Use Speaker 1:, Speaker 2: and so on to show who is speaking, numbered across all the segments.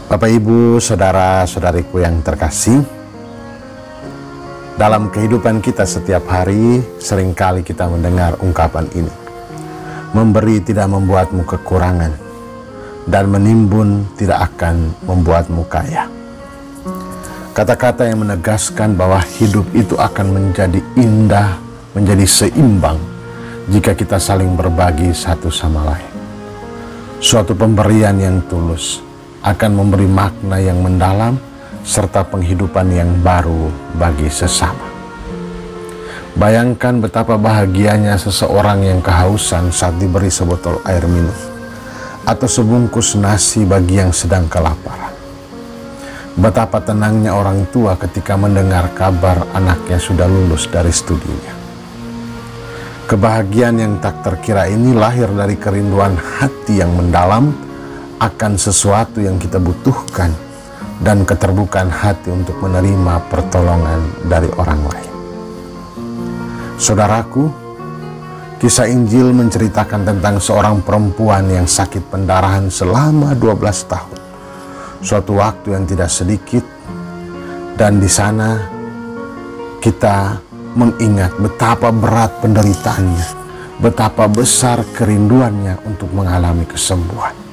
Speaker 1: Bapak, Ibu, saudara-saudariku yang terkasih, dalam kehidupan kita setiap hari seringkali kita mendengar ungkapan ini: memberi tidak membuatmu kekurangan, dan menimbun tidak akan membuatmu kaya. Kata-kata yang menegaskan bahwa hidup itu akan menjadi indah, menjadi seimbang jika kita saling berbagi satu sama lain. Suatu pemberian yang tulus akan memberi makna yang mendalam serta penghidupan yang baru bagi sesama. Bayangkan betapa bahagianya seseorang yang kehausan saat diberi sebotol air minum atau sebungkus nasi bagi yang sedang kelaparan. Betapa tenangnya orang tua ketika mendengar kabar anaknya sudah lulus dari studinya. Kebahagiaan yang tak terkira ini lahir dari kerinduan hati yang mendalam akan sesuatu yang kita butuhkan dan keterbukaan hati untuk menerima pertolongan dari orang lain. Saudaraku, kisah Injil menceritakan tentang seorang perempuan yang sakit pendarahan selama 12 tahun. Suatu waktu yang tidak sedikit, dan di sana kita mengingat betapa berat penderitaannya, betapa besar kerinduannya untuk mengalami kesembuhan.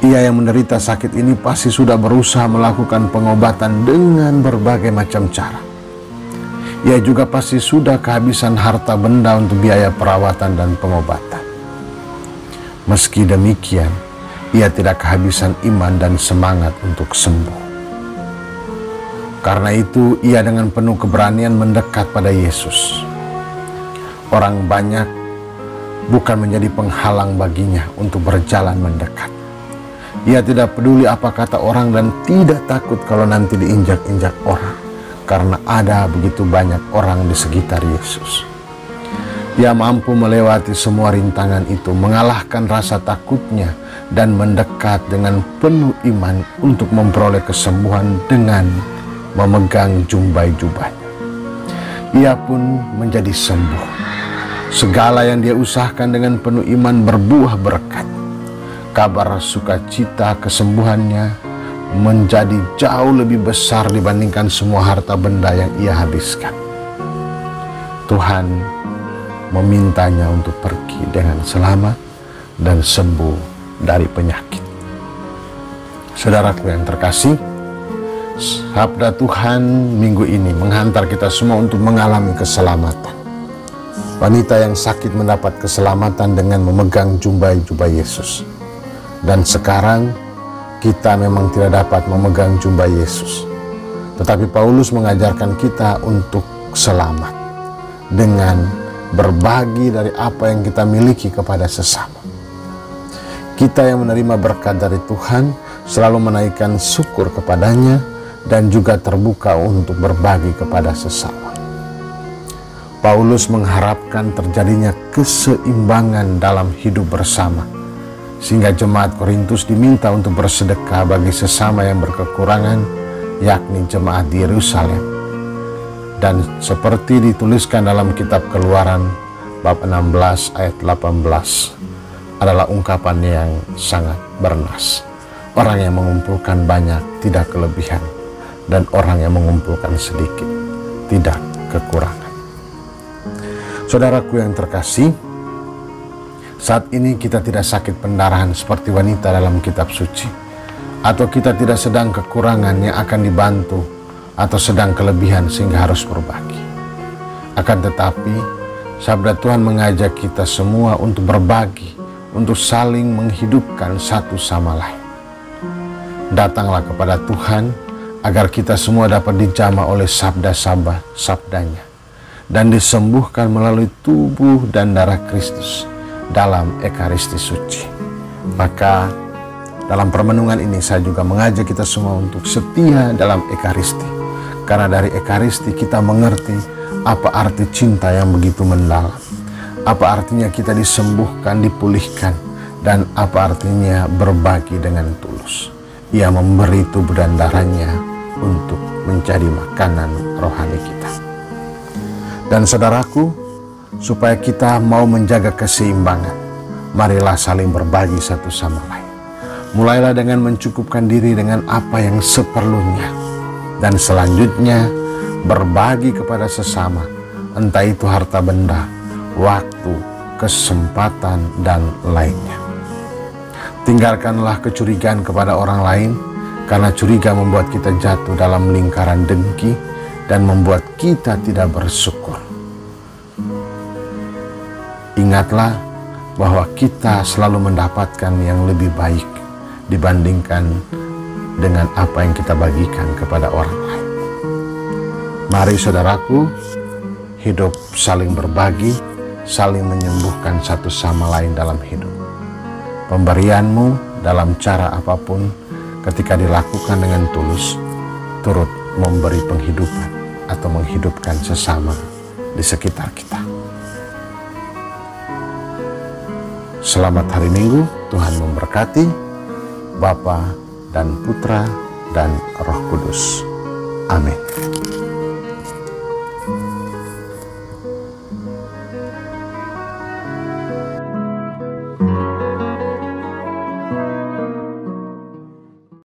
Speaker 1: Ia yang menderita sakit ini pasti sudah berusaha melakukan pengobatan dengan berbagai macam cara. Ia juga pasti sudah kehabisan harta benda untuk biaya perawatan dan pengobatan. Meski demikian, ia tidak kehabisan iman dan semangat untuk sembuh. Karena itu, ia dengan penuh keberanian mendekat pada Yesus. Orang banyak bukan menjadi penghalang baginya untuk berjalan mendekat. Ia tidak peduli apa kata orang dan tidak takut kalau nanti diinjak-injak orang, karena ada begitu banyak orang di sekitar Yesus. Ia mampu melewati semua rintangan itu, mengalahkan rasa takutnya, dan mendekat dengan penuh iman untuk memperoleh kesembuhan dengan memegang jumbai jubahnya. Ia pun menjadi sembuh. Segala yang dia usahakan dengan penuh iman berbuah berkat. Kabar sukacita kesembuhannya menjadi jauh lebih besar dibandingkan semua harta benda yang ia habiskan. Tuhan memintanya untuk pergi dengan selamat dan sembuh dari penyakit. Saudaraku yang terkasih, sabda Tuhan minggu ini menghantar kita semua untuk mengalami keselamatan. Wanita yang sakit mendapat keselamatan dengan memegang jubah Yesus. Dan sekarang kita memang tidak dapat memegang jubah Yesus. Tetapi Paulus mengajarkan kita untuk selamat dengan berbagi dari apa yang kita miliki kepada sesama. Kita yang menerima berkat dari Tuhan selalu menaikkan syukur kepadanya dan juga terbuka untuk berbagi kepada sesama. Paulus mengharapkan terjadinya keseimbangan dalam hidup bersama, sehingga jemaat Korintus diminta untuk bersedekah bagi sesama yang berkekurangan, yakni jemaat di Yerusalem. Dan seperti dituliskan dalam kitab Keluaran bab 16 ayat 18 adalah ungkapan yang sangat bernas. Orang yang mengumpulkan banyak tidak kelebihan, dan orang yang mengumpulkan sedikit tidak kekurangan. Saudaraku yang terkasih, saat ini kita tidak sakit pendarahan seperti wanita dalam kitab suci, atau kita tidak sedang kekurangan yang akan dibantu, atau sedang kelebihan sehingga harus berbagi. Akan tetapi, sabda Tuhan mengajak kita semua untuk berbagi, untuk saling menghidupkan satu sama lain. Datanglah kepada Tuhan agar kita semua dapat dijamah oleh sabdanya, dan disembuhkan melalui tubuh dan darah Kristus dalam Ekaristi Suci. Maka dalam permenungan ini saya juga mengajak kita semua untuk setia dalam Ekaristi, karena dari Ekaristi kita mengerti apa arti cinta yang begitu mendalam, apa artinya kita disembuhkan, dipulihkan, dan apa artinya berbagi dengan tulus. Ia memberi tubuh dan darahnya untuk menjadi makanan rohani kita. Dan saudaraku, supaya kita mau menjaga keseimbangan, marilah saling berbagi satu sama lain. Mulailah dengan mencukupkan diri dengan apa yang seperlunya, dan selanjutnya berbagi kepada sesama, entah itu harta benda, waktu, kesempatan, dan lainnya. Tinggalkanlah kecurigaan kepada orang lain, karena curiga membuat kita jatuh dalam lingkaran dengki dan membuat kita tidak bersyukur. Ingatlah bahwa kita selalu mendapatkan yang lebih baik dibandingkan dengan apa yang kita bagikan kepada orang lain. Mari saudaraku, hidup saling berbagi, saling menyembuhkan satu sama lain dalam hidup. Pemberianmu dalam cara apapun, ketika dilakukan dengan tulus, turut memberi penghidupan atau menghidupkan sesama di sekitar kita. Selamat hari Minggu, Tuhan memberkati, Bapa dan Putra dan Roh Kudus. Amin.